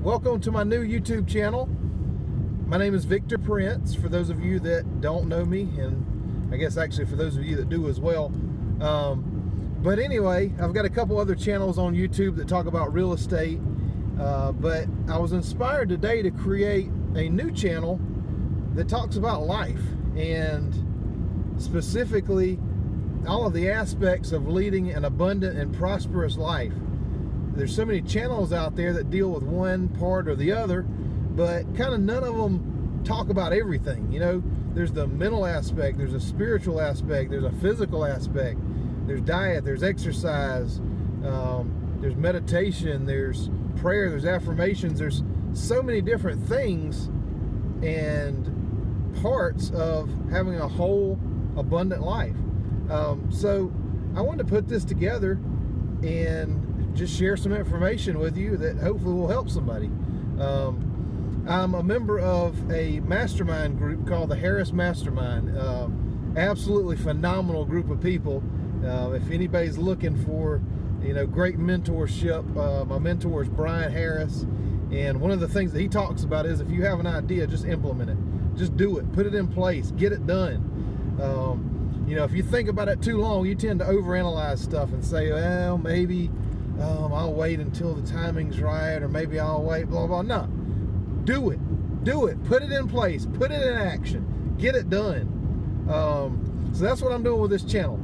Welcome to my new YouTube channel. My name is Victor Prince, for those of you that don't know me, and I guess actually for those of you that do as well. But anyway, I've got a couple other channels on YouTube that talk about real estate, but I was inspired today to create a new channel that talks about life, and specifically all of the aspects of leading an abundant and prosperous life. There's so many channels out there that deal with one part or the other, but kind of none of them talk about everything. You know, there's the mental aspect, there's a spiritual aspect, there's a physical aspect, there's diet, there's exercise, there's meditation, there's prayer, there's affirmations. There's so many different things and parts of having a whole abundant life. So I wanted to put this together and just share some information with you that hopefully will help somebody. I'm a member of a mastermind group called the Harris Mastermind. Absolutely phenomenal group of people. If anybody's looking for, you know, great mentorship, my mentor is Brian Harris, and one of the things that he talks about is if you have an idea, just implement it. Just do it. Put it in place. Get it done. You know, if you think about it too long, you tend to overanalyze stuff and say, well, maybe I'll wait until the timing's right, or maybe I'll wait, blah, blah. No. Do it. Do it. Put it in place. Put it in action. Get it done. So that's what I'm doing with this channel.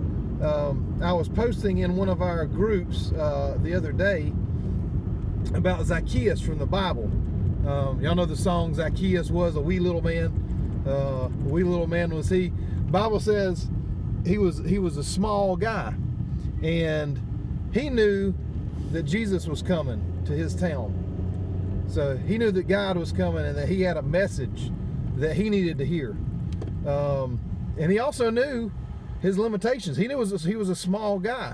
I was posting in one of our groups the other day about Zacchaeus from the Bible. Y'all know the song, Zacchaeus was a wee little man. A wee little man was he. Bible says he was a small guy, and he knew that Jesus was coming to his town. So he knew that God was coming and that he had a message that he needed to hear. And he also knew his limitations. He knew he was a small guy.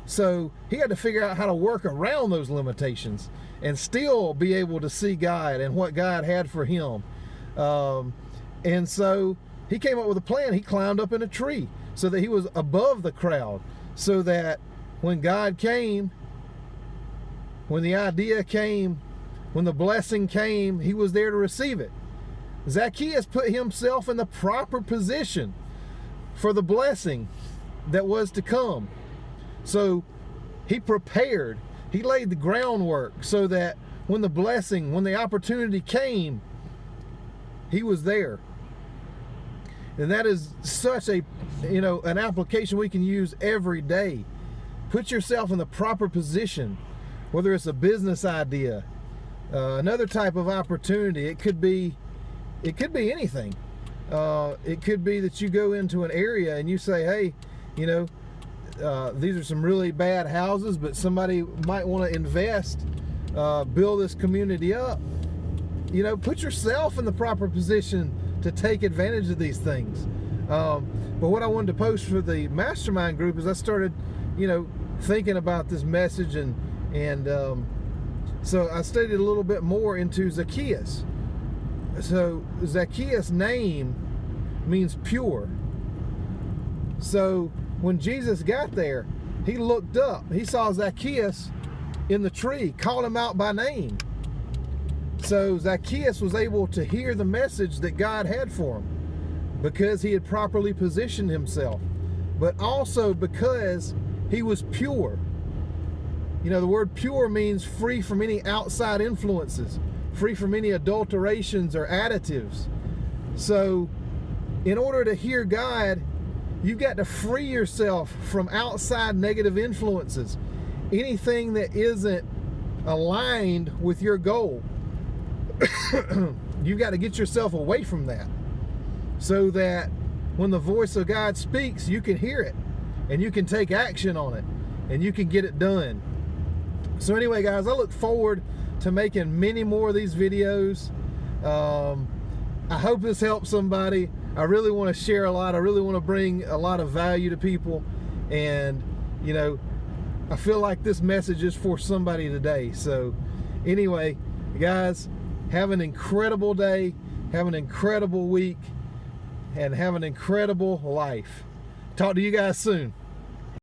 So he had to figure out how to work around those limitations and still be able to see God and what God had for him. And so he came up with a plan. He climbed up in a tree so that he was above the crowd, so that when God came, when the idea came, when the blessing came, he was there to receive it. Zacchaeus put himself in the proper position for the blessing that was to come. So he prepared, he laid the groundwork so that when the blessing, when the opportunity came, he was there. And that is such a, you know, an application we can use every day. Put yourself in the proper position, whether it's a business idea, another type of opportunity. It could be anything. It could be that you go into an area and you say, hey, you know, these are some really bad houses, but somebody might want to invest, build this community up. You know, put yourself in the proper position to take advantage of these things. But what I wanted to post for the mastermind group is I started, you know, thinking about this message, and so I studied a little bit more into Zacchaeus. So Zacchaeus' name means pure. So when Jesus got there, he looked up, he saw Zacchaeus in the tree, called him out by name. So Zacchaeus was able to hear the message that God had for him because he had properly positioned himself, but also because he was pure. You know, the word pure means free from any outside influences, free from any adulterations or additives. So in order to hear God, you've got to free yourself from outside negative influences, anything that isn't aligned with your goal. You've got to get yourself away from that, so that when the voice of God speaks, you can hear it and you can take action on it and you can get it done. So anyway, guys, I look forward to making many more of these videos. I hope this helps somebody. I really want to share a lot. I really want to bring a lot of value to people, and you know, I feel like this message is for somebody today. So anyway, guys, have an incredible day, have an incredible week, and have an incredible life. Talk to you guys soon.